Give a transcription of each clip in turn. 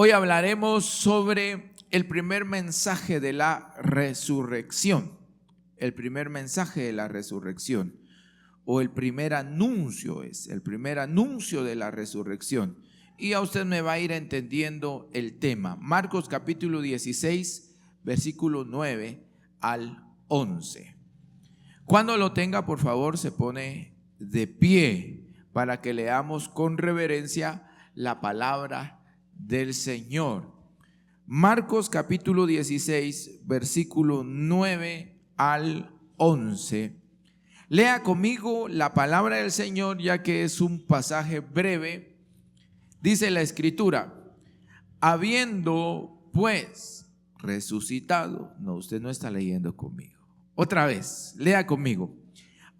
Hoy hablaremos sobre el primer mensaje de la resurrección. El primer mensaje de la resurrección, o el primer anuncio, es el primer anuncio de la resurrección. Y a usted me va a ir entendiendo el tema. Marcos capítulo 16, versículo 9 al 11. Cuando lo tenga, por favor, se pone de pie para que leamos con reverencia la palabra del Señor. Marcos capítulo 16, versículo 9 al 11. Lea conmigo la palabra del Señor, ya que es un pasaje breve. Dice la Escritura: habiendo pues resucitado. No, usted no está leyendo conmigo. Otra vez, lea conmigo.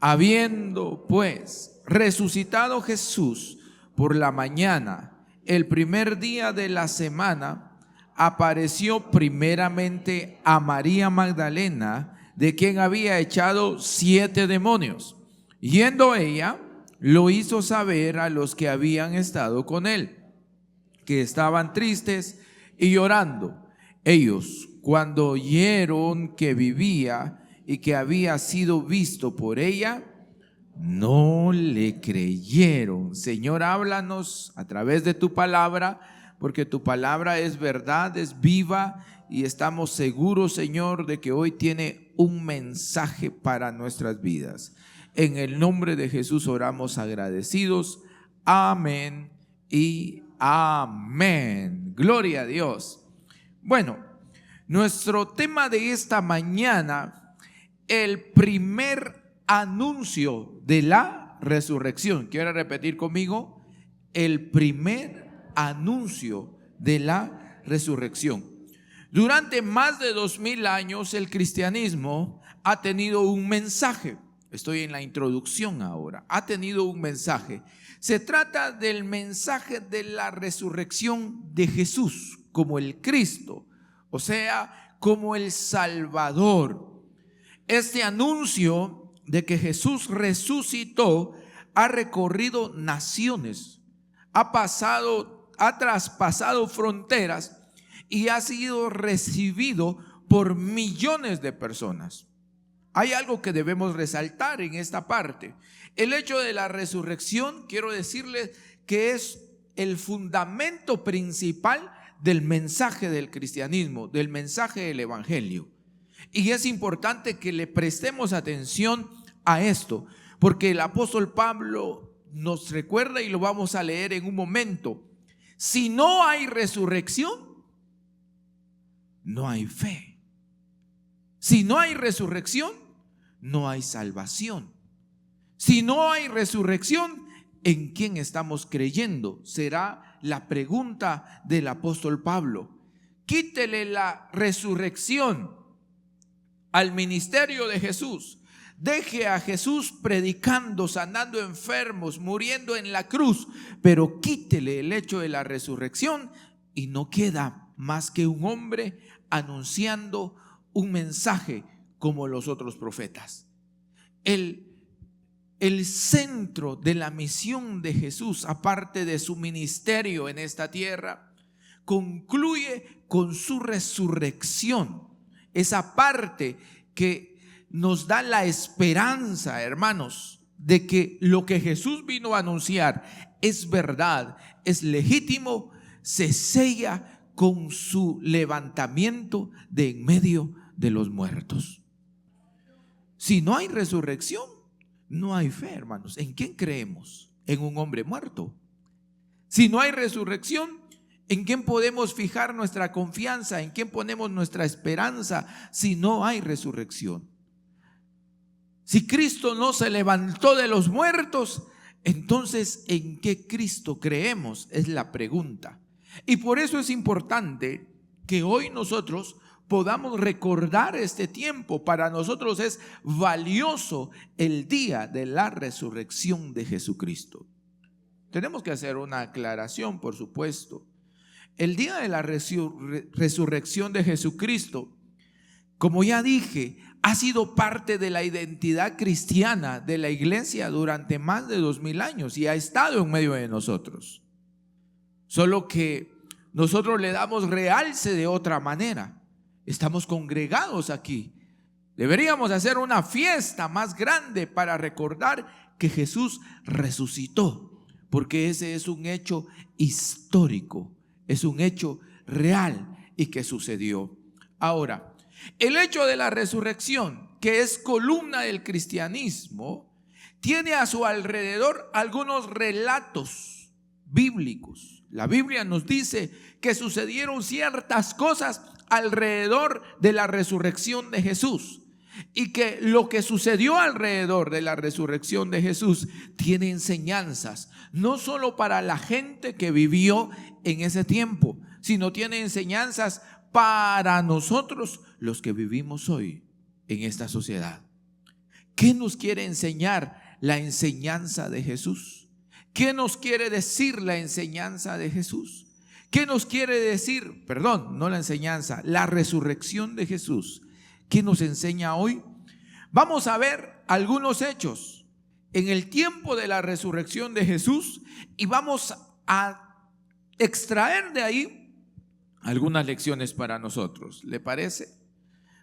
Habiendo pues resucitado Jesús por la mañana, el primer día de la semana, apareció primeramente a María Magdalena, de quien había echado 7 demonios. Yendo ella, lo hizo saber a los que habían estado con él, que estaban tristes y llorando. Ellos, cuando oyeron que vivía y que había sido visto por ella, no le creyeron. Señor, háblanos a través de tu palabra, porque tu palabra es verdad, es viva, y estamos seguros, Señor, de que hoy tiene un mensaje para nuestras vidas. En el nombre de Jesús oramos agradecidos. Amén y amén. Gloria a Dios. Bueno, nuestro tema de esta mañana, el primer anuncio de la resurrección. ¿Quiere repetir conmigo? El primer anuncio de la resurrección. Durante más de 2000 años el cristianismo ha tenido un mensaje. Estoy en la introducción ahora. Ha tenido un mensaje. Se trata del mensaje de la resurrección de Jesús como el Cristo, o sea, como el Salvador. Este anuncio de que Jesús resucitó ha recorrido naciones, ha traspasado fronteras y ha sido recibido por millones de personas. Hay algo que debemos resaltar en esta parte. El hecho de la resurrección, quiero decirles que es el fundamento principal del mensaje del cristianismo, del mensaje del evangelio. Y es importante que le prestemos atención a esto, porque el apóstol Pablo nos recuerda, y lo vamos a leer en un momento: si no hay resurrección, no hay fe. Si no hay resurrección, no hay salvación. Si no hay resurrección, ¿en quién estamos creyendo? Será la pregunta del apóstol Pablo. Quítele la resurrección al ministerio de Jesús. Deje a Jesús predicando, sanando enfermos, muriendo en la cruz, pero quítele el hecho de la resurrección y no queda más que un hombre anunciando un mensaje como los otros profetas. El centro de la misión de Jesús, aparte de su ministerio en esta tierra, concluye con su resurrección. Esa parte que nos da la esperanza, hermanos, de que lo que Jesús vino a anunciar es verdad, es legítimo, se sella con su levantamiento de en medio de los muertos. Si no hay resurrección, no hay fe, hermanos. ¿En quién creemos? En un hombre muerto. Si no hay resurrección, ¿en quién podemos fijar nuestra confianza? ¿En quién ponemos nuestra esperanza si no hay resurrección? Si Cristo no se levantó de los muertos, entonces ¿en qué Cristo creemos? Es la pregunta. Y por eso es importante que hoy nosotros podamos recordar este tiempo. Para nosotros es valioso el día de la resurrección de Jesucristo. Tenemos que hacer una aclaración, por supuesto. El día de la resurrección de Jesucristo, como ya dije, ha sido parte de la identidad cristiana de la iglesia durante más de 2000 años y ha estado en medio de nosotros. Solo que nosotros le damos realce de otra manera. Estamos congregados aquí. Deberíamos hacer una fiesta más grande para recordar que Jesús resucitó, porque ese es un hecho histórico, es un hecho real y que sucedió. Ahora, el hecho de la resurrección, que es columna del cristianismo, tiene a su alrededor algunos relatos bíblicos. La Biblia nos dice que sucedieron ciertas cosas alrededor de la resurrección de Jesús, y que lo que sucedió alrededor de la resurrección de Jesús tiene enseñanzas, no solo para la gente que vivió en ese tiempo, sino tiene enseñanzas para nosotros los que vivimos hoy en esta sociedad. ¿Qué nos quiere enseñar la enseñanza de Jesús? ¿Qué nos quiere decir la enseñanza de Jesús? ¿Qué nos quiere decir, no la enseñanza, la resurrección de Jesús? ¿Qué nos enseña hoy? Vamos a ver algunos hechos en el tiempo de la resurrección de Jesús y vamos a extraer de ahí algunas lecciones para nosotros. ¿Le parece?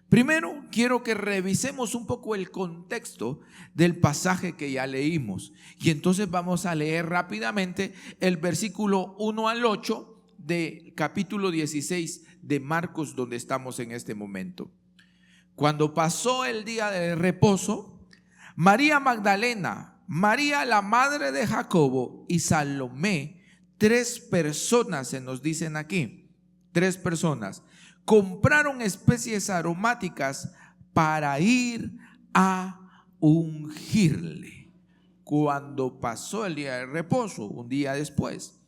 Primero, quiero que revisemos un poco el contexto del pasaje que ya leímos. Y entonces vamos a leer rápidamente el versículo 1 al 8 del capítulo 16 de Marcos, donde estamos en este momento. Cuando pasó el día de reposo, María Magdalena, María la madre de Jacobo y Salomé, 3 personas se nos dicen aquí, 3 personas, compraron especies aromáticas para ir a ungirle. Cuando pasó el día de reposo, un día después,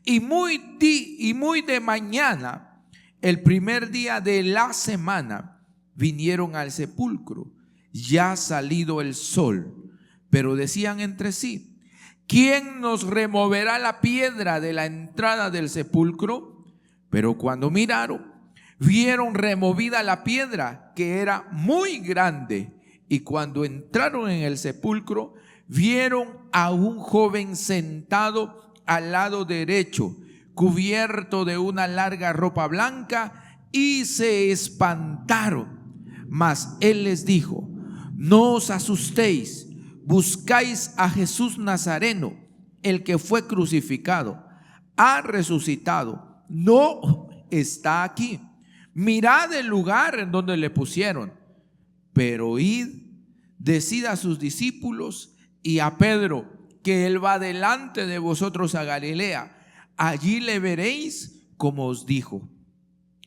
y muy de mañana, el primer día de la semana, vinieron al sepulcro, ya salido el sol, pero decían entre sí: ¿quién nos removerá la piedra de la entrada del sepulcro? Pero cuando miraron, vieron removida la piedra, que era muy grande, y cuando entraron en el sepulcro, vieron a un joven sentado al lado derecho, cubierto de una larga ropa blanca, y se espantaron. Mas él les dijo: no os asustéis, buscáis a Jesús Nazareno, el que fue crucificado. Ha resucitado, no está aquí. Mirad el lugar en donde le pusieron. Pero id, decid a sus discípulos y a Pedro que él va delante de vosotros a Galilea. Allí le veréis como os dijo.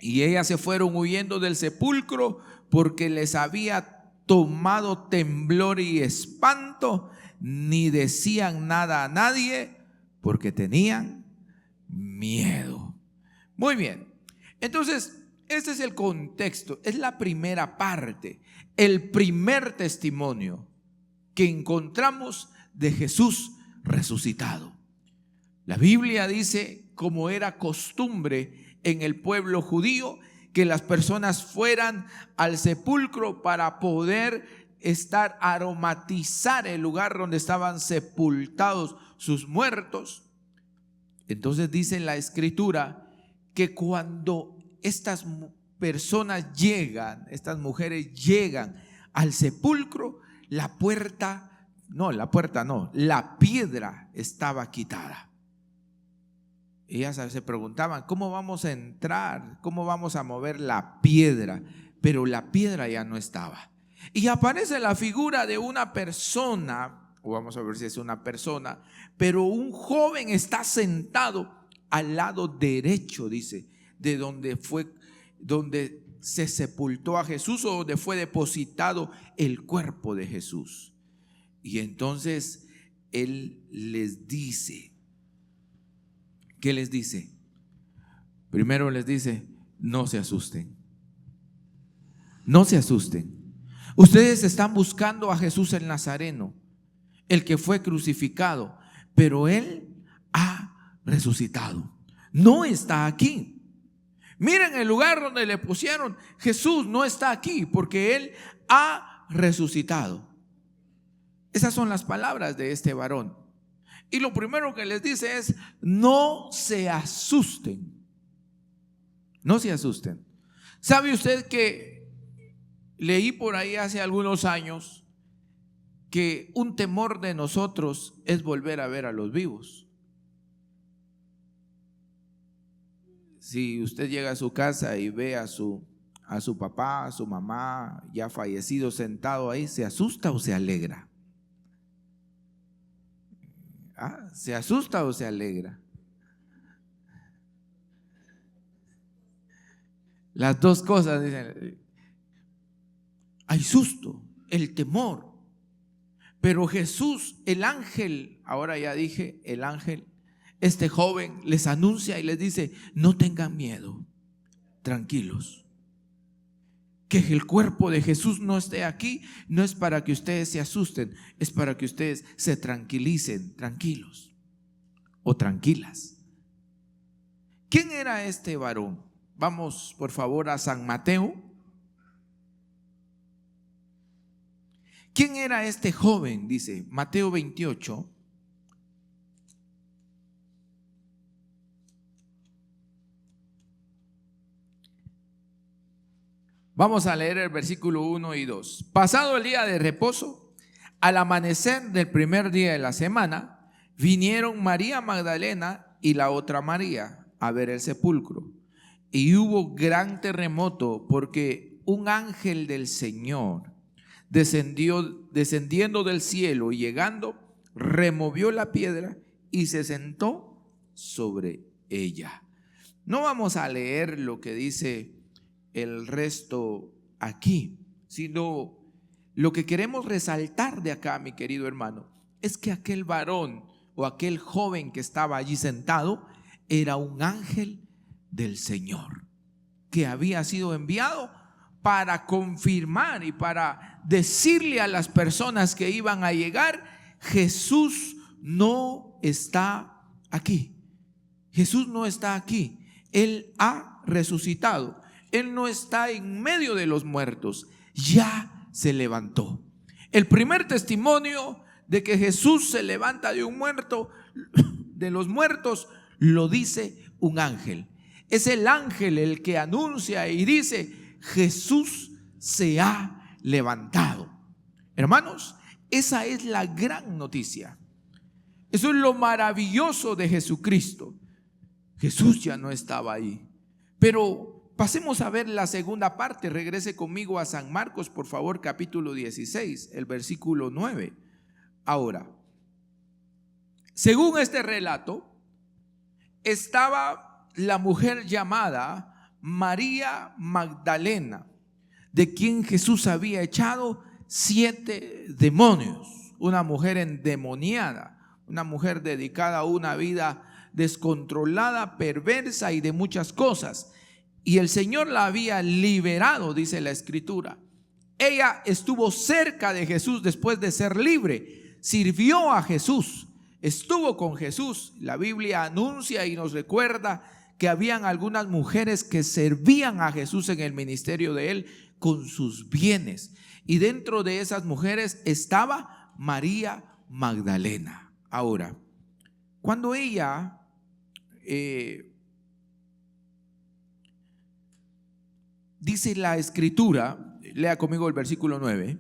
Y ellas se fueron huyendo del sepulcro, porque les había tomado temblor y espanto, ni decían nada a nadie, porque tenían miedo. Muy bien, entonces este es el contexto, es la primera parte, el primer testimonio que encontramos de Jesús resucitado. La Biblia dice, como era costumbre en el pueblo judío, que las personas fueran al sepulcro para poder aromatizar el lugar donde estaban sepultados sus muertos. Entonces dice la escritura que cuando estas personas llegan, estas mujeres llegan al sepulcro, la piedra estaba quitada. Ellas se preguntaban: ¿cómo vamos a entrar? ¿Cómo vamos a mover la piedra? Pero la piedra ya no estaba. Y aparece la figura de una persona, o vamos a ver si es una persona, pero un joven está sentado al lado derecho, dice, de donde se sepultó a Jesús, o donde fue depositado el cuerpo de Jesús. Y entonces él les dice, ¿qué les dice? Primero les dice: no se asusten. No se asusten. Ustedes están buscando a Jesús el Nazareno, el que fue crucificado, pero Él ha resucitado. No está aquí. Miren el lugar donde le pusieron. Jesús no está aquí porque Él ha resucitado. Esas son las palabras de este varón. Y lo primero que les dice es: no se asusten. No se asusten. ¿Sabe usted que leí por ahí hace algunos años que un temor de nosotros es volver a ver a los vivos? Si usted llega a su casa y ve a su papá, a su mamá ya fallecido sentado ahí, ¿se asusta o se alegra? ¿Se asusta o se alegra? Las dos cosas, dicen. Hay susto, el temor. Pero Jesús, el ángel, ahora ya dije, el ángel, este joven les anuncia y les dice: no tengan miedo, tranquilos. Que el cuerpo de Jesús no esté aquí no es para que ustedes se asusten, es para que ustedes se tranquilicen, tranquilos o tranquilas. ¿Quién era este varón? Vamos por favor a San Mateo. ¿Quién era este joven? Dice Mateo 28. Vamos a leer el versículo 1 y 2. Pasado el día de reposo, al amanecer del primer día de la semana, vinieron María Magdalena y la otra María a ver el sepulcro. Y hubo gran terremoto, porque un ángel del Señor descendiendo del cielo y llegando, removió la piedra y se sentó sobre ella. No vamos a leer lo que dice el resto aquí, sino lo que queremos resaltar de acá, mi querido hermano, es que aquel varón o aquel joven que estaba allí sentado era un ángel del Señor, que había sido enviado para confirmar y para decirle a las personas que iban a llegar: Jesús no está aquí. Jesús no está aquí. Él ha resucitado. Él no está en medio de los muertos. Ya se levantó. El primer testimonio de que Jesús se levanta de de los muertos, lo dice un ángel. Es el ángel el que anuncia y dice: Jesús se ha levantado. Hermanos, esa es la gran noticia. Eso es lo maravilloso de Jesucristo. Jesús ya no estaba ahí. Pero pasemos a ver la segunda parte. Regrese conmigo a San Marcos, por favor, capítulo 16, el versículo 9. Ahora, según este relato, estaba la mujer llamada María Magdalena, de quien Jesús había echado 7 demonios. Una mujer endemoniada, una mujer dedicada a una vida descontrolada, perversa y de muchas cosas. Y el Señor la había liberado, dice la Escritura. Ella estuvo cerca de Jesús después de ser libre, sirvió a Jesús, estuvo con Jesús. La Biblia anuncia y nos recuerda que habían algunas mujeres que servían a Jesús en el ministerio de él con sus bienes. Y dentro de esas mujeres estaba María Magdalena. Ahora, cuando ella dice la Escritura, lea conmigo el versículo 9: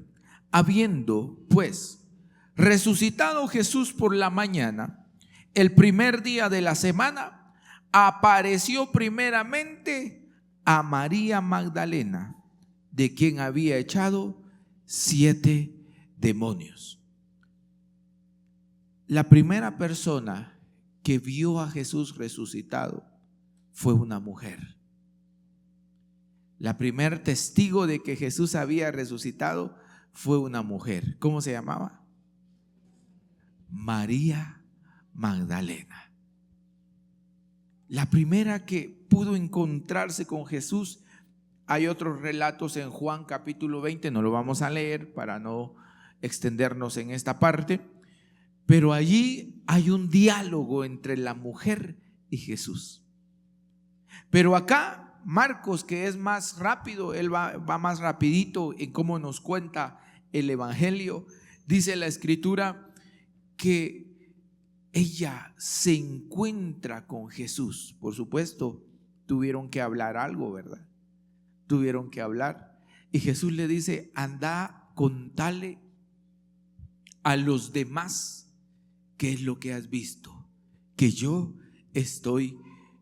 habiendo pues resucitado Jesús por la mañana, el primer día de la semana, apareció primeramente a María Magdalena, de quien había echado 7 demonios. La primera persona que vio a Jesús resucitado fue una mujer. La primer testigo de que Jesús había resucitado fue una mujer. ¿Cómo se llamaba? María Magdalena. La primera que pudo encontrarse con Jesús. Hay otros relatos en Juan capítulo 20, no lo vamos a leer para no extendernos en esta parte, pero allí hay un diálogo entre la mujer y Jesús. Pero acá Marcos, que es más rápido, él va más rapidito en cómo nos cuenta el evangelio. Dice la Escritura que ella se encuentra con Jesús. Por supuesto, tuvieron que hablar algo, ¿verdad? Tuvieron que hablar. Y Jesús le dice: anda, contale a los demás qué es lo que has visto, que yo estoy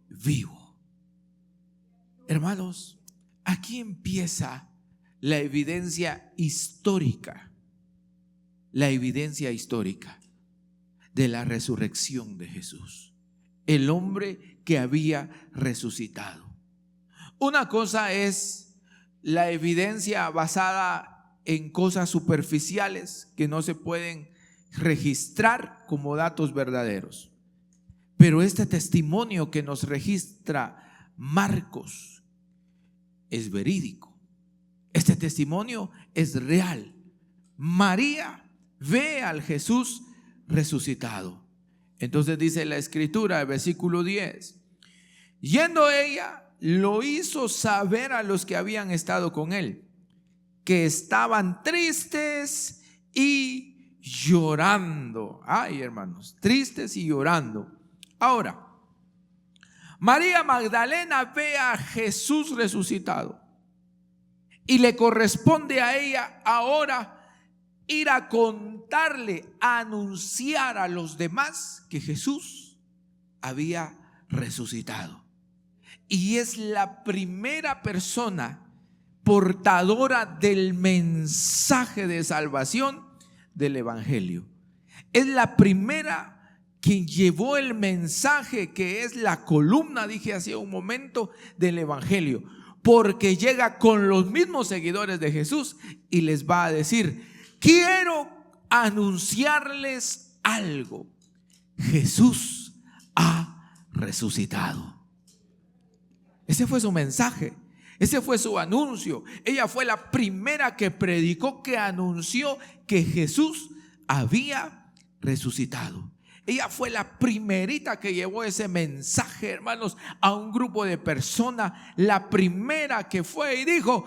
vivo. Hermanos, aquí empieza la evidencia histórica, de la resurrección de Jesús, el hombre que había resucitado. Una cosa es la evidencia basada en cosas superficiales que no se pueden registrar como datos verdaderos, pero este testimonio que nos registra Marcos es verídico. Este testimonio es real. María ve al Jesús resucitado. Entonces dice la escritura, el versículo 10: yendo ella, lo hizo saber a los que habían estado con él, que estaban tristes y llorando. Ay, hermanos, tristes y llorando. Ahora, María Magdalena ve a Jesús resucitado y le corresponde a ella ahora ir a contarle, a anunciar a los demás que Jesús había resucitado. Y es la primera persona portadora del mensaje de salvación del Evangelio. Es la primera quien llevó el mensaje, que es la columna, dije hace un momento, del Evangelio, porque llega con los mismos seguidores de Jesús y les va a decir: quiero anunciarles algo. Jesús ha resucitado. Ese fue su mensaje, ese fue su anuncio. Ella fue la primera que predicó, que anunció que Jesús había resucitado. Ella fue la primerita que llevó ese mensaje, hermanos, a un grupo de personas. La primera que fue y dijo: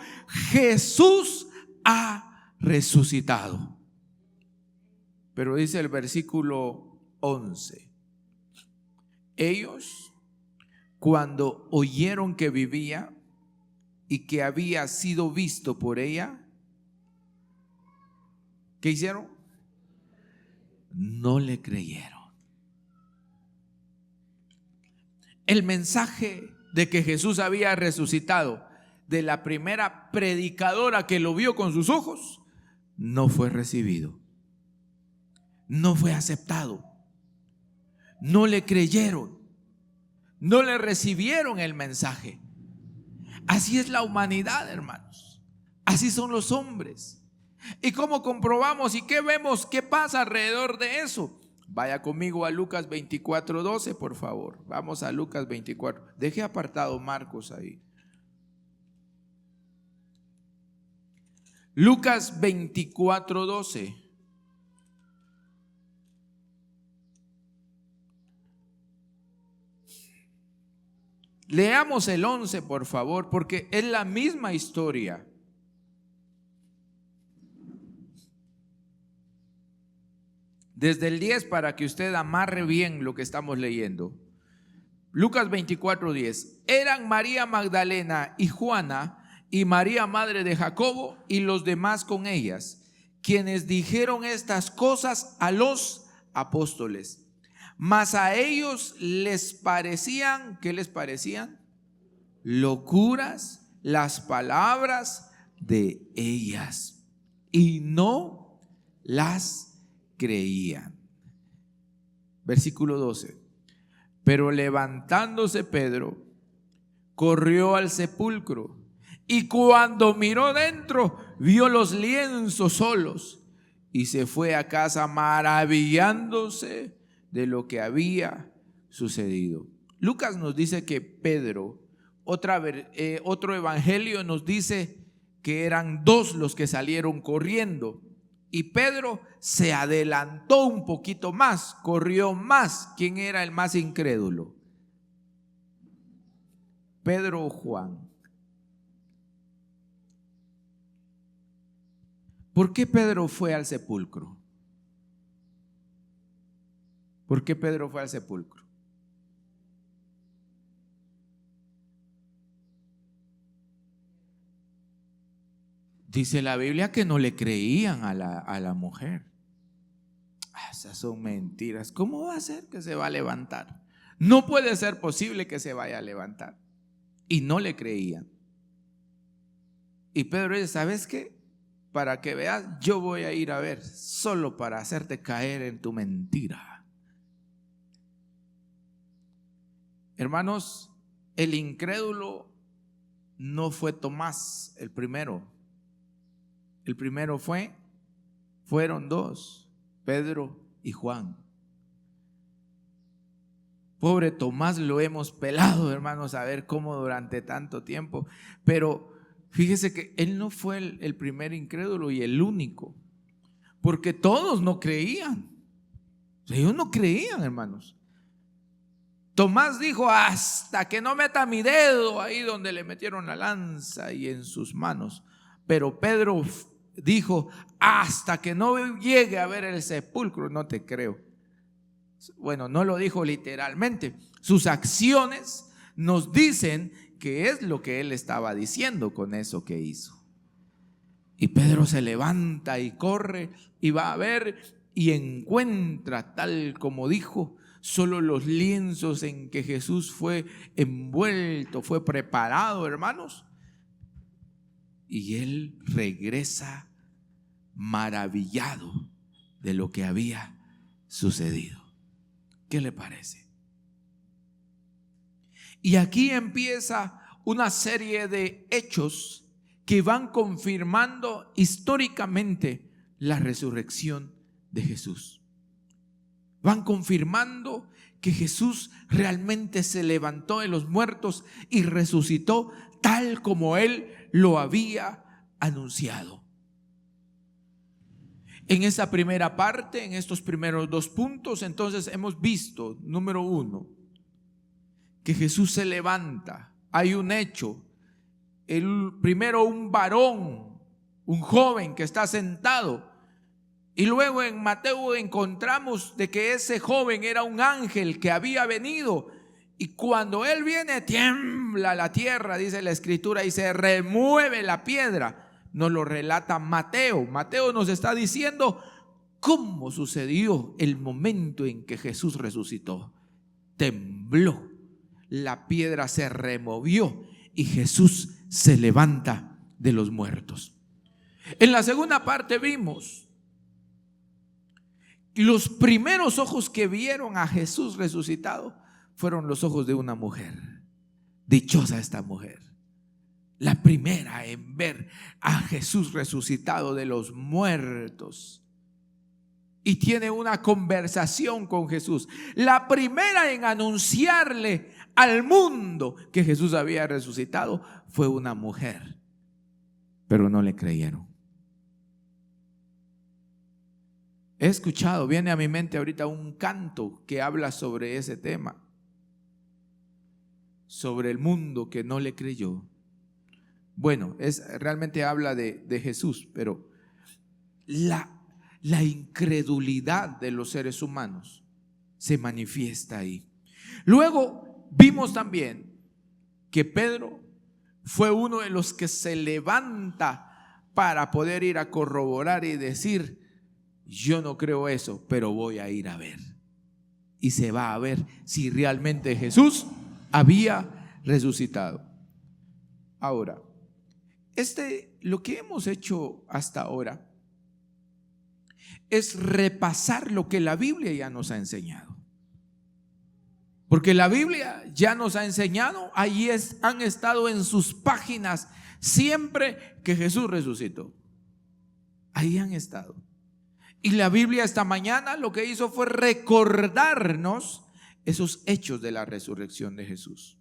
Jesús ha resucitado. Pero dice el versículo 11: ellos, cuando oyeron que vivía y que había sido visto por ella, ¿qué hicieron? No le creyeron. El mensaje de que Jesús había resucitado, de la primera predicadora que lo vio con sus ojos, no fue recibido, no fue aceptado, no le creyeron, no le recibieron el mensaje. Así es la humanidad, hermanos. Así son los hombres. ¿Y cómo comprobamos y qué vemos? ¿Qué pasa alrededor de eso? Vaya conmigo a Lucas 24:12, por favor. Vamos a Lucas 24. Deje apartado Marcos ahí. Lucas 24:12. Leamos el 11, por favor, porque es la misma historia. Desde el 10 para que usted amarre bien lo que estamos leyendo. Lucas 24:10. Eran María Magdalena y Juana y María madre de Jacobo y los demás con ellas, quienes dijeron estas cosas a los apóstoles. Mas a ellos les parecían, ¿qué les parecían? Locuras las palabras de ellas, y no las creían. Versículo 12. Pero levantándose Pedro, corrió al sepulcro, y cuando miró dentro, vio los lienzos solos, y se fue a casa maravillándose de lo que había sucedido. Lucas nos dice que Pedro, otro evangelio nos dice que eran dos los que salieron corriendo, y Pedro se adelantó un poquito más, corrió más. ¿Quién era el más incrédulo? ¿Pedro o Juan? ¿Por qué Pedro fue al sepulcro? ¿Por qué Pedro fue al sepulcro? Dice la Biblia que no le creían a la mujer. Esas son mentiras. ¿Cómo va a ser que se va a levantar? No puede ser posible que se vaya a levantar. Y no le creían. Y Pedro dice, ¿sabes qué? Para que veas, yo voy a ir a ver, solo para hacerte caer en tu mentira. Hermanos, el incrédulo no fue Tomás el primero. El primero fueron dos, Pedro y Juan. Pobre Tomás, lo hemos pelado, hermanos, a ver cómo durante tanto tiempo. Pero fíjese que él no fue el primer incrédulo y el único, porque todos no creían. Ellos no creían, hermanos. Tomás dijo, hasta que no meta mi dedo ahí donde le metieron la lanza y en sus manos. Pero Pedro dijo, hasta que no llegue a ver el sepulcro, no te creo. Bueno, no lo dijo literalmente. Sus acciones nos dicen que es lo que él estaba diciendo con eso que hizo. Y Pedro se levanta y corre y va a ver y encuentra, tal como dijo, solo los lienzos en que Jesús fue envuelto, fue preparado, hermanos. Y él regresa maravillado de lo que había sucedido. ¿Qué le parece? Y aquí empieza una serie de hechos que van confirmando históricamente la resurrección de Jesús. Van confirmando que Jesús realmente se levantó de los muertos y resucitó tal como Él lo había anunciado. En esa primera parte, en estos primeros 2 puntos, entonces hemos visto, número 1, que Jesús se levanta. Hay un hecho. Primero un varón, un joven que está sentado. Y luego en Mateo encontramos de que ese joven era un ángel que había venido. Y cuando él viene, tiembla la tierra, dice la escritura, y se remueve la piedra. Nos lo relata Mateo. Mateo nos está diciendo cómo sucedió el momento en que Jesús resucitó. Tembló, la piedra se removió y Jesús se levanta de los muertos. En la segunda parte vimos los primeros ojos que vieron a Jesús resucitado fueron los ojos de una mujer. Dichosa esta mujer, la primera en ver a Jesús resucitado de los muertos. Y tiene una conversación con Jesús. La primera en anunciarle al mundo que Jesús había resucitado fue una mujer. Pero no le creyeron. He escuchado, viene a mi mente ahorita un canto que habla sobre ese tema. Sobre el mundo que no le creyó. Bueno, realmente habla de Jesús, pero la incredulidad de los seres humanos se manifiesta ahí. Luego vimos también que Pedro fue uno de los que se levanta para poder ir a corroborar y decir, yo no creo eso, pero voy a ir a ver. Y se va a ver si realmente Jesús había resucitado. Ahora, lo que hemos hecho hasta ahora es repasar lo que la Biblia ya nos ha enseñado. Porque la Biblia ya nos ha enseñado, ahí han estado en sus páginas siempre que Jesús resucitó. Ahí han estado. Y la Biblia esta mañana lo que hizo fue recordarnos esos hechos de la resurrección de Jesús.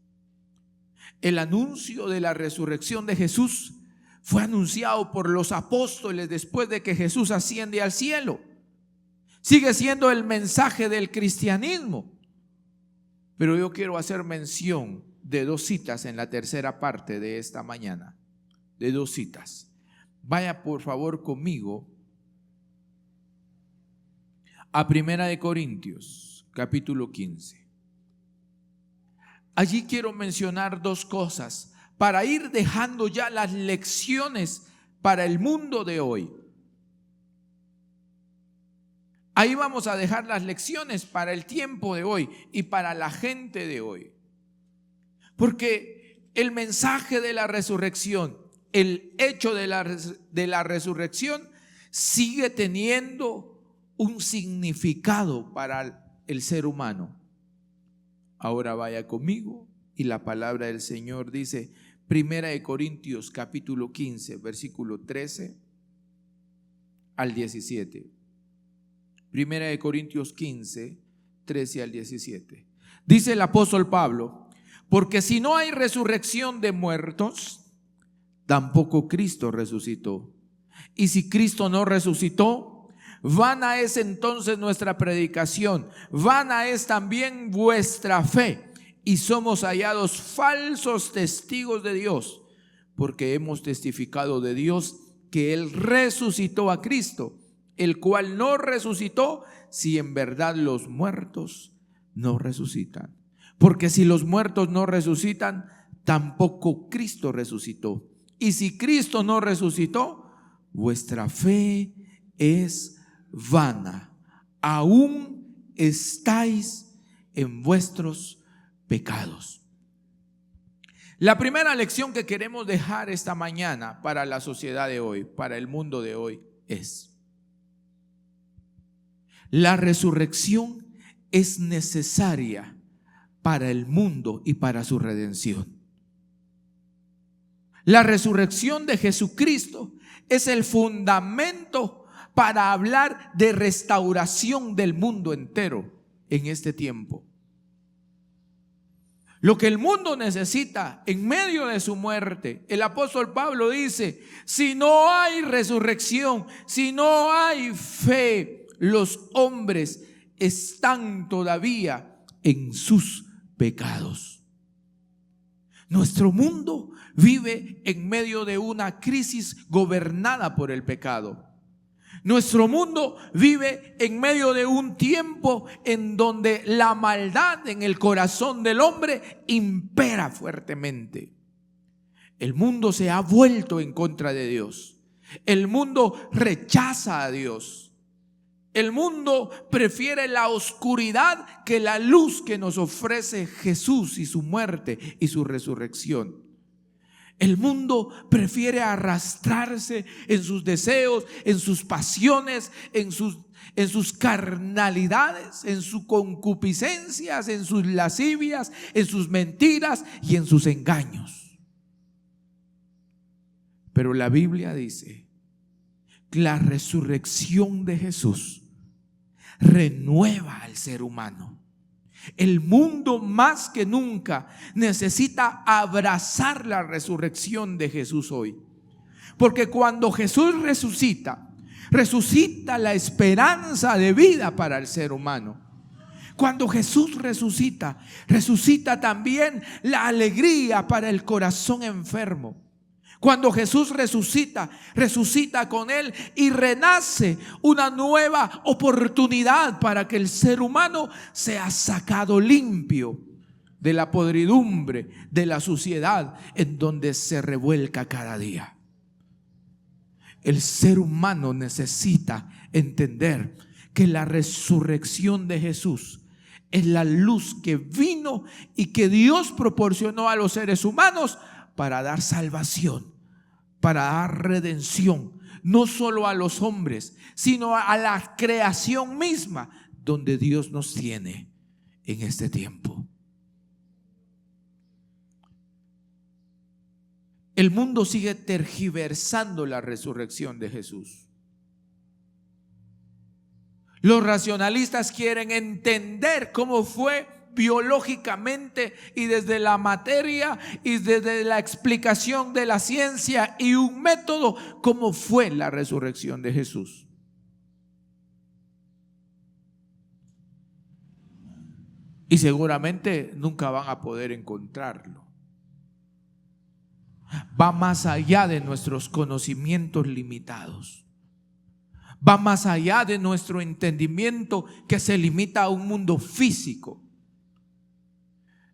El anuncio de la resurrección de Jesús fue anunciado por los apóstoles después de que Jesús asciende al cielo. Sigue siendo el mensaje del cristianismo. Pero yo quiero hacer mención de 2 citas en la tercera parte de esta mañana. De 2 citas. Vaya por favor conmigo a 1 Corintios, capítulo 15. Allí quiero mencionar 2 cosas para ir dejando ya las lecciones para el mundo de hoy. Ahí vamos a dejar las lecciones para el tiempo de hoy y para la gente de hoy. Porque el mensaje de la resurrección, el hecho de la resurrección sigue teniendo un significado para el ser humano. Ahora vaya conmigo y la palabra del Señor dice, 1 Corintios capítulo 15, versículo 13 al 17. 1 Corintios 15, 13 al 17. Dice el apóstol Pablo, porque si no hay resurrección de muertos, tampoco Cristo resucitó. Y si Cristo no resucitó, vana es entonces nuestra predicación, vana es también vuestra fe, y somos hallados falsos testigos de Dios, porque hemos testificado de Dios que Él resucitó a Cristo, el cual no resucitó si en verdad los muertos no resucitan. Porque si los muertos no resucitan, tampoco Cristo resucitó. Y si Cristo no resucitó, vuestra fe es vana, aún estáis en vuestros pecados. La primera lección que queremos dejar esta mañana para la sociedad de hoy, para el mundo de hoy, es: la resurrección es necesaria para el mundo y para su redención. La resurrección de Jesucristo es el fundamento para hablar de restauración del mundo entero en este tiempo. Lo que el mundo necesita en medio de su muerte, el apóstol Pablo dice, si no hay resurrección, si no hay fe, los hombres están todavía en sus pecados. Nuestro mundo vive en medio de una crisis gobernada por el pecado. Nuestro mundo vive en medio de un tiempo en donde la maldad en el corazón del hombre impera fuertemente. El mundo se ha vuelto en contra de Dios. El mundo rechaza a Dios. El mundo prefiere la oscuridad que la luz que nos ofrece Jesús y su muerte y su resurrección. El mundo prefiere arrastrarse en sus deseos, en sus pasiones, en sus carnalidades, en sus concupiscencias, en sus lascivias, en sus mentiras y en sus engaños. Pero la Biblia dice que la resurrección de Jesús renueva al ser humano. El mundo más que nunca necesita abrazar la resurrección de Jesús hoy. Porque cuando Jesús resucita, resucita la esperanza de vida para el ser humano. Cuando Jesús resucita, resucita también la alegría para el corazón enfermo. Cuando Jesús resucita, resucita con Él y renace una nueva oportunidad para que el ser humano sea sacado limpio de la podridumbre, de la suciedad en donde se revuelca cada día. El ser humano necesita entender que la resurrección de Jesús es la luz que vino y que Dios proporcionó a los seres humanos para dar salvación, para dar redención, no solo a los hombres, sino a la creación misma, donde Dios nos tiene en este tiempo. El mundo sigue tergiversando la resurrección de Jesús. Los racionalistas quieren entender cómo fue biológicamente y desde la materia y desde la explicación de la ciencia y un método, cómo fue la resurrección de Jesús. Y seguramente nunca van a poder encontrarlo. Va más allá de nuestros conocimientos limitados. Va más allá de nuestro entendimiento que se limita a un mundo físico.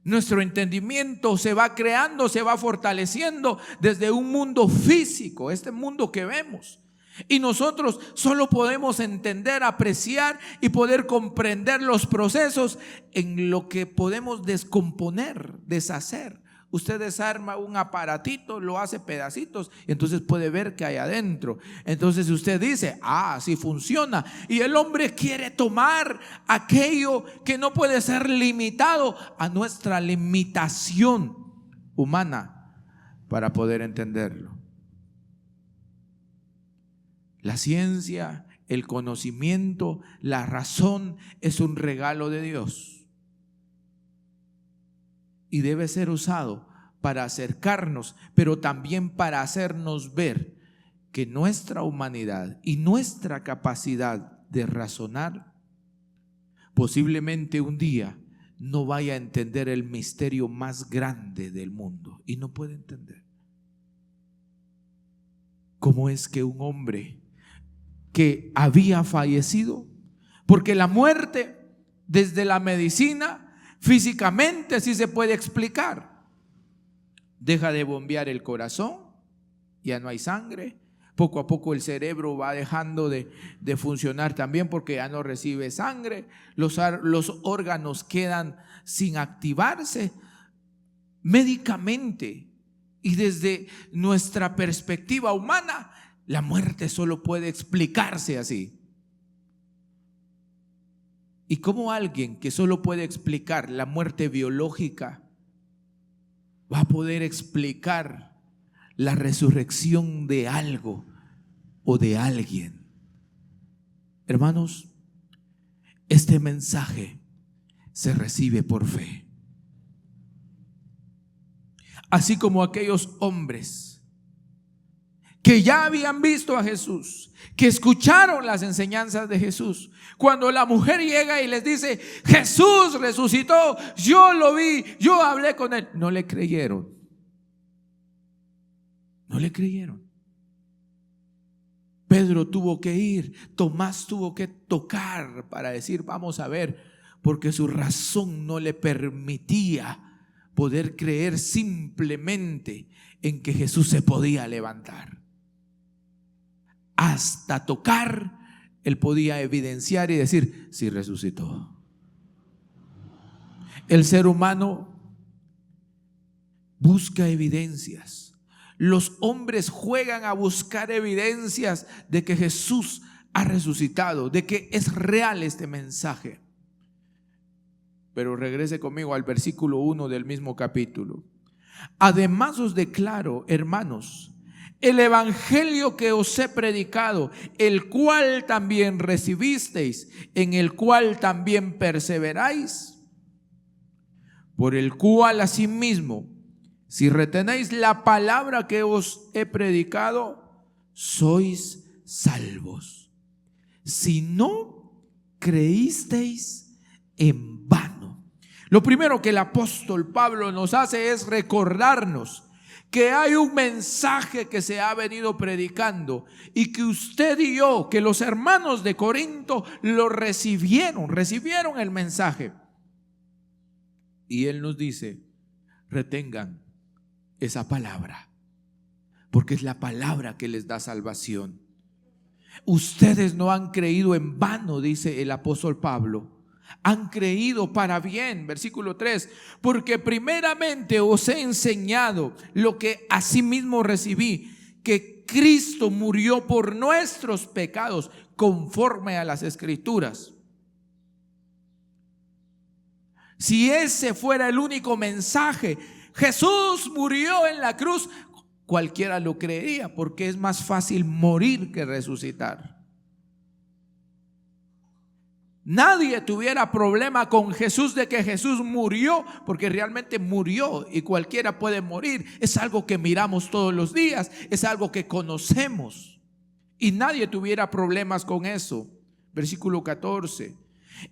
Nuestro entendimiento se va creando, se va fortaleciendo desde un mundo físico, este mundo que vemos. Y nosotros solo podemos entender, apreciar y poder comprender los procesos en lo que podemos descomponer, deshacer. Usted desarma un aparatito, lo hace pedacitos y entonces puede ver qué hay adentro. Entonces usted dice, así funciona. Y el hombre quiere tomar aquello que no puede ser limitado a nuestra limitación humana para poder entenderlo. La ciencia, el conocimiento, la razón es un regalo de Dios y debe ser usado para acercarnos, pero también para hacernos ver que nuestra humanidad y nuestra capacidad de razonar posiblemente un día no vaya a entender el misterio más grande del mundo y no puede entender. ¿Cómo es que un hombre que había fallecido, porque la muerte desde la medicina físicamente sí se puede explicar, deja de bombear el corazón, ya no hay sangre, poco a poco el cerebro va dejando de funcionar también porque ya no recibe sangre, los órganos quedan sin activarse médicamente, y desde nuestra perspectiva humana la muerte solo puede explicarse así. ¿Y cómo alguien que solo puede explicar la muerte biológica va a poder explicar la resurrección de algo o de alguien? Hermanos, este mensaje se recibe por fe. Así como aquellos hombres que ya habían visto a Jesús, que escucharon las enseñanzas de Jesús. Cuando la mujer llega y les dice, Jesús resucitó, yo lo vi, yo hablé con él, no le creyeron. No le creyeron. Pedro tuvo que ir, Tomás tuvo que tocar para decir, vamos a ver, porque su razón no le permitía poder creer simplemente en que Jesús se podía levantar. Hasta tocar, él podía evidenciar y decir, sí resucitó. El ser humano busca evidencias. Los hombres juegan a buscar evidencias de que Jesús ha resucitado, de que es real este mensaje. Pero regrese conmigo al versículo 1 del mismo capítulo. Además os declaro, hermanos, el evangelio que os he predicado, el cual también recibisteis, en el cual también perseveráis, por el cual asimismo, si retenéis la palabra que os he predicado, sois salvos. Si no creísteis en vano. Lo primero que el apóstol Pablo nos hace es recordarnos que hay un mensaje que se ha venido predicando y que usted y yo, que los hermanos de Corinto lo recibieron el mensaje. Y él nos dice, retengan esa palabra, porque es la palabra que les da salvación. Ustedes no han creído en vano, dice el apóstol Pablo. Han creído para bien, versículo 3, porque primeramente os he enseñado lo que asimismo recibí, que Cristo murió por nuestros pecados conforme a las Escrituras. Si ese fuera el único mensaje, Jesús murió en la cruz, cualquiera lo creería, porque es más fácil morir que resucitar. Nadie tuviera problema con Jesús de que Jesús murió, porque realmente murió y cualquiera puede morir. Es algo que miramos todos los días, es algo que conocemos y nadie tuviera problemas con eso. Versículo 14,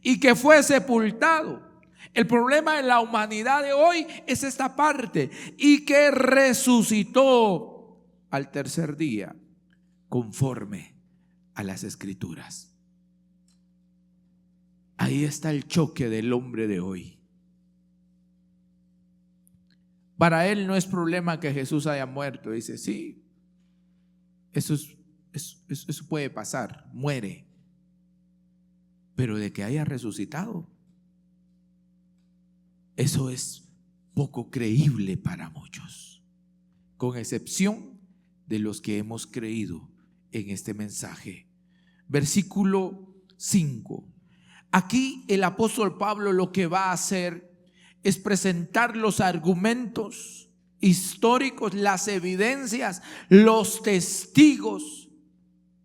y que fue sepultado. El problema en la humanidad de hoy es esta parte, y que resucitó al tercer día conforme a las Escrituras. Ahí está el choque del hombre de hoy. Para él no es problema que Jesús haya muerto. Dice, sí, eso puede pasar, muere. Pero de que haya resucitado, eso es poco creíble para muchos, con excepción de los que hemos creído en este mensaje. Versículo 5. Aquí el apóstol Pablo lo que va a hacer es presentar los argumentos históricos, las evidencias, los testigos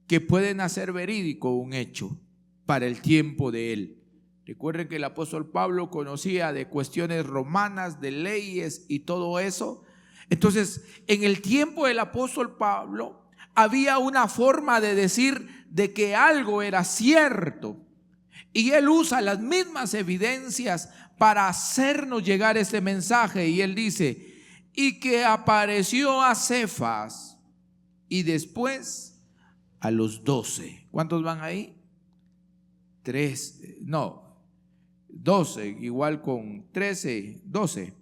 que pueden hacer verídico un hecho para el tiempo de él. Recuerden que el apóstol Pablo conocía de cuestiones romanas, de leyes y todo eso. Entonces, en el tiempo del apóstol Pablo había una forma de decir de que algo era cierto. Y él usa las mismas evidencias para hacernos llegar este mensaje. Y él dice, y que apareció a Cefas y después a los 12. ¿Cuántos van ahí? 12, igual con 13, 12.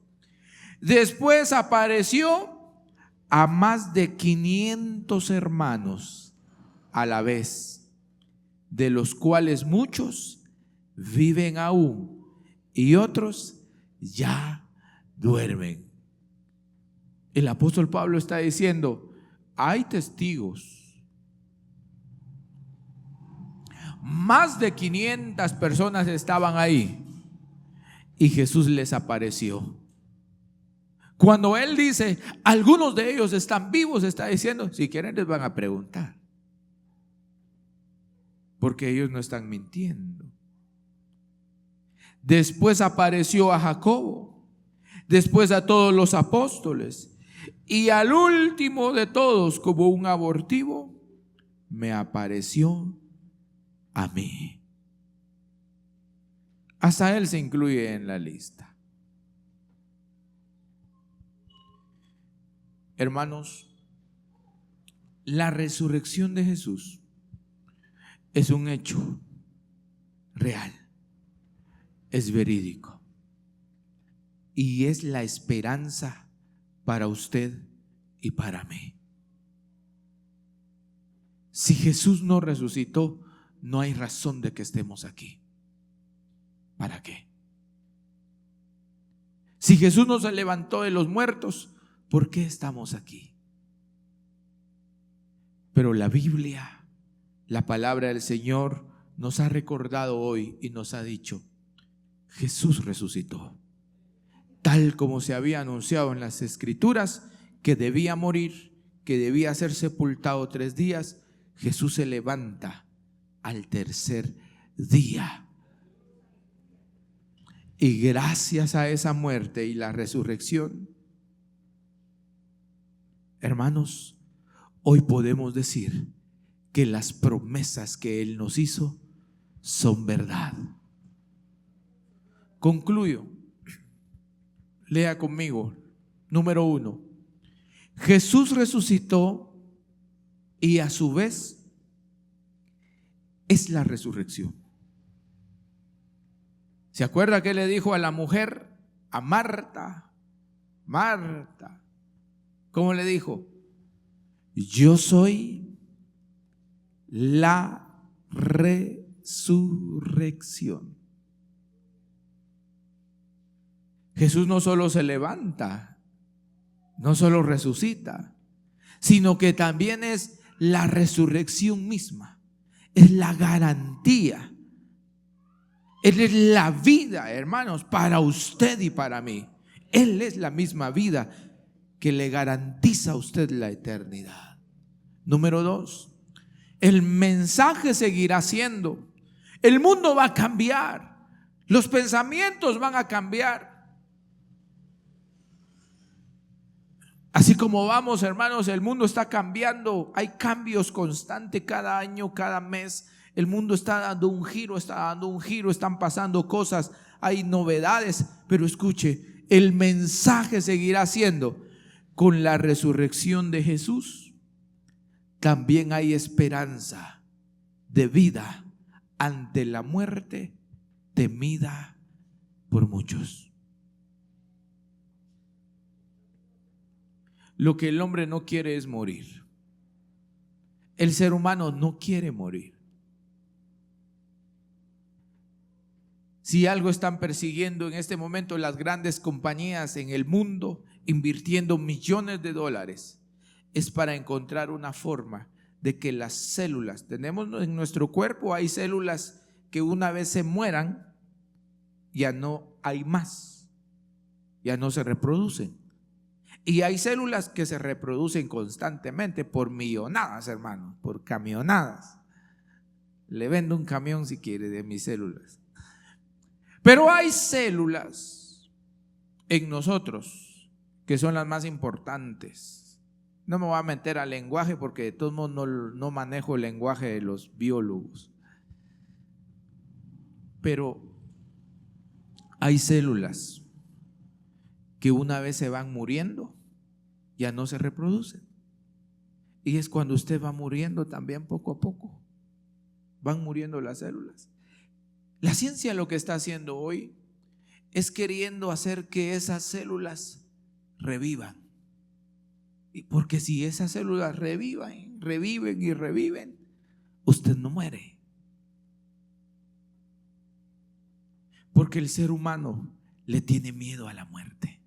Después apareció a más de 500 hermanos a la vez, de los cuales muchos viven aún y otros ya duermen. El apóstol Pablo está diciendo, hay testigos. Más de 500 personas estaban ahí y Jesús les apareció. Cuando él dice, algunos de ellos están vivos, está diciendo, si quieren les van a preguntar, porque ellos no están mintiendo. Después apareció a Jacobo, después a todos los apóstoles, y al último de todos, como un abortivo, me apareció a mí. Hasta él se incluye en la lista. Hermanos, la resurrección de Jesús es un hecho real, es verídico y es la esperanza para usted y para mí. Si Jesús no resucitó, no hay razón de que estemos aquí. ¿Para qué? Si Jesús no se levantó de los muertos, ¿por qué estamos aquí? Pero la Biblia, la palabra del Señor, nos ha recordado hoy y nos ha dicho, Jesús resucitó, tal como se había anunciado en las Escrituras, que debía morir, que debía ser sepultado 3 días. Jesús se levanta al tercer día. Y gracias a esa muerte y la resurrección, hermanos, hoy podemos decir que las promesas que Él nos hizo son verdad. Concluyo. Lea conmigo. Número 1. Jesús resucitó y a su vez es la resurrección. ¿Se acuerda que le dijo a la mujer, a Marta? Marta, ¿cómo le dijo? Yo soy la resurrección. Jesús no solo se levanta, no solo resucita, sino que también es la resurrección misma, es la garantía. Él es la vida, hermanos, para usted y para mí. Él es la misma vida que le garantiza a usted la eternidad. Número 2, el mensaje seguirá siendo. El mundo va a cambiar, los pensamientos van a cambiar. Así como vamos, hermanos, el mundo está cambiando, hay cambios constantes cada año, cada mes. El mundo está dando un giro, están pasando cosas, hay novedades, pero escuche, el mensaje seguirá siendo, con la resurrección de Jesús, también hay esperanza de vida ante la muerte temida por muchos. Lo que el hombre no quiere es morir. El ser humano no quiere morir. Si algo están persiguiendo en este momento las grandes compañías en el mundo, invirtiendo millones de dólares, es para encontrar una forma de que las células, tenemos en nuestro cuerpo, hay células que una vez se mueran, ya no hay más, ya no se reproducen. Y hay células que se reproducen constantemente por millonadas, hermano, por camionadas. Le vendo un camión si quiere de mis células. Pero hay células en nosotros que son las más importantes. No me voy a meter al lenguaje porque de todos modos no manejo el lenguaje de los biólogos. Pero hay células que una vez se van muriendo, ya no se reproducen. Y es cuando usted va muriendo también poco a poco. Van muriendo las células. La ciencia lo que está haciendo hoy es queriendo hacer que esas células revivan. Porque si esas células reviven y reviven, usted no muere. Porque el ser humano le tiene miedo a la muerte.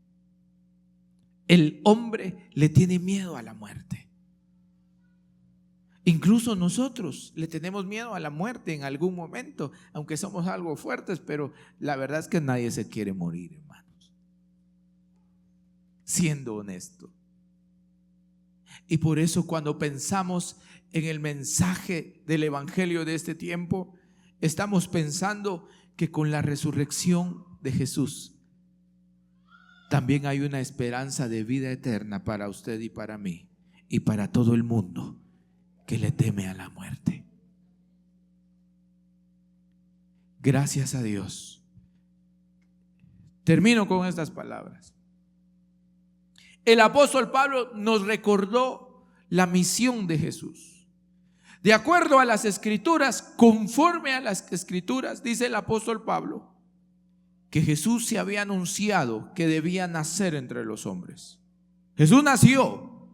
El hombre le tiene miedo a la muerte. Incluso nosotros le tenemos miedo a la muerte en algún momento, aunque somos algo fuertes, pero la verdad es que nadie se quiere morir, hermanos. Siendo honesto. Y por eso cuando pensamos en el mensaje del evangelio de este tiempo, estamos pensando que con la resurrección de Jesús también hay una esperanza de vida eterna para usted y para mí y para todo el mundo que le teme a la muerte. Gracias a Dios. Termino con estas palabras. El apóstol Pablo nos recordó la misión de Jesús. De acuerdo a las escrituras, conforme a las escrituras, dice el apóstol Pablo, que Jesús se había anunciado que debía nacer entre los hombres. Jesús nació,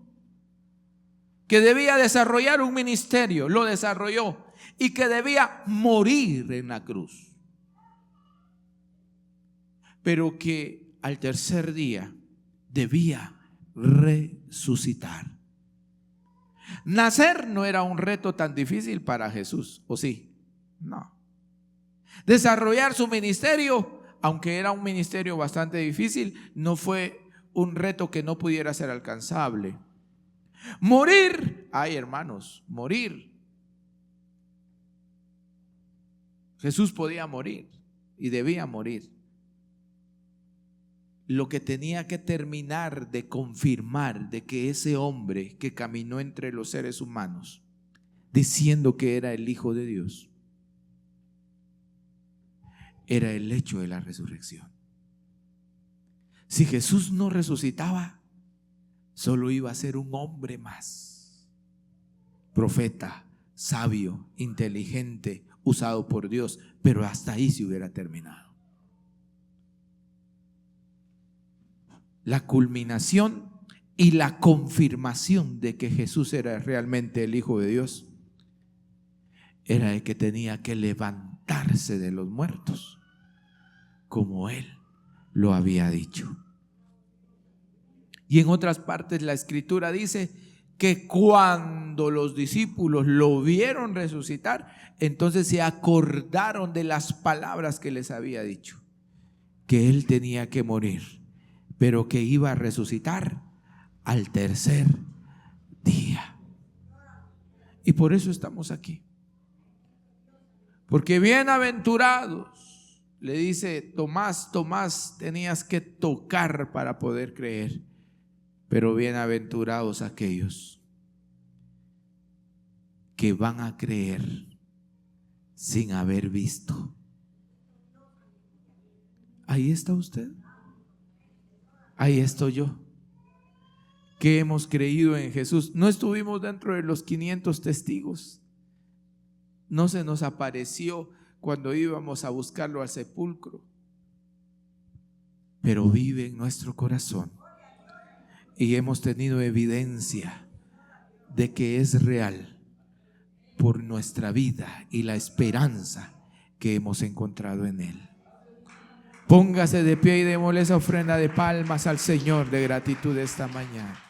que debía desarrollar un ministerio, lo desarrolló, y que debía morir en la cruz, pero que al tercer día debía resucitar. Nacer no era un reto tan difícil para Jesús, ¿o sí? No. Desarrollar su ministerio, aunque era un ministerio bastante difícil, no fue un reto que no pudiera ser alcanzable. Morir, ay hermanos, morir. Jesús podía morir y debía morir. Lo que tenía que terminar de confirmar de que ese hombre que caminó entre los seres humanos, diciendo que era el Hijo de Dios, era el hecho de la resurrección. Si Jesús no resucitaba, solo iba a ser un hombre más, profeta, sabio, inteligente, usado por Dios, pero hasta ahí se hubiera terminado. La culminación y la confirmación de que Jesús era realmente el Hijo de Dios era el que tenía que levantarse de los muertos, como Él lo había dicho. Y en otras partes la escritura dice que cuando los discípulos lo vieron resucitar, entonces se acordaron de las palabras que les había dicho, que Él tenía que morir, pero que iba a resucitar al tercer día. Y por eso estamos aquí. Porque bienaventurados, le dice Tomás, Tomás, tenías que tocar para poder creer, pero bienaventurados aquellos que van a creer sin haber visto. Ahí está usted. Ahí estoy yo, que hemos creído en Jesús. No estuvimos dentro de los 500 testigos. No se nos apareció cuando íbamos a buscarlo al sepulcro, pero vive en nuestro corazón y hemos tenido evidencia de que es real por nuestra vida y la esperanza que hemos encontrado en Él. Póngase de pie y démosle esa ofrenda de palmas al Señor de gratitud esta mañana.